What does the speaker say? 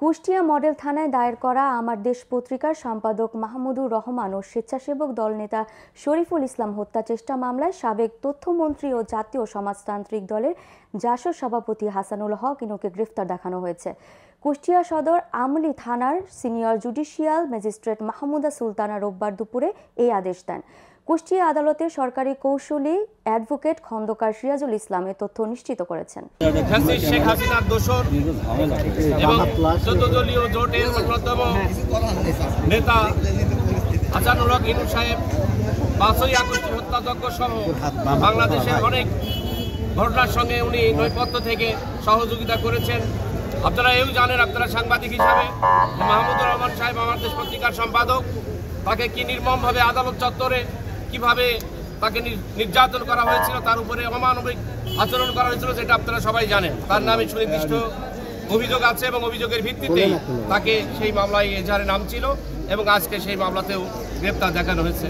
Kushtia model থানায় দায়ের করা আমার দেশ পত্রিকার সম্পাদক মাহমুদুর রহমান ও স্বেচ্ছাসেবক দল নেতা শরীফুল ইসলাম হত্যা চেষ্টা মামলায় সাবেক তথ্যমন্ত্রী ও জাতীয় সমাজতান্ত্রিক দলের জাসদ সভাপতি হাসানুল হক ইনুকে গ্রেফতার দেখানো হয়েছে। কুষ্টিয়া সদর আমলি থানার senior judicial magistrate Mahmuda Sultana রোববার দুপুরে এই আদেশ দেন। কুষ্টিয়া আদালতের সরকারি কৌশলী অ্যাডভোকেট খন্দকার সিরাজুল ইসলাম এ তথ্য নিশ্চিত করেছেন। শেখ হাসিনার দোসর এবং 14 দলীয় জোটের অন্যতম নেতা হাসানুল হক ইনু সাহেব 5ই আগস্ট হত্যাযজ্ঞ সহ বাংলাদেশের অনেক ঘটনার সঙ্গে উনি নৈপথ্য থেকে সহযোগিতা করেছেন। আপনারা এও জানেন, আপনারা সাংবাদিক হিসাবে, মাহমুদুর রহমান সাহেব আমার দেশ পত্রিকার সম্পাদক, তাকে কি নির্মমভাবে আদালত চত্বরে কিভাবে তাকে নির্যাতন করা হয়েছিল, তার উপরে অমানবিক আচরণ করা হয়েছিল, সেটা আপনারা সবাই জানেন। তার নামে সুনির্দিষ্ট অভিযোগ আছে এবং অভিযোগের ভিত্তিতেই তাকে সেই মামলায় এজাহারে নাম ছিল এবং আজকে সেই মামলাতেও গ্রেপ্তার দেখানো হয়েছে।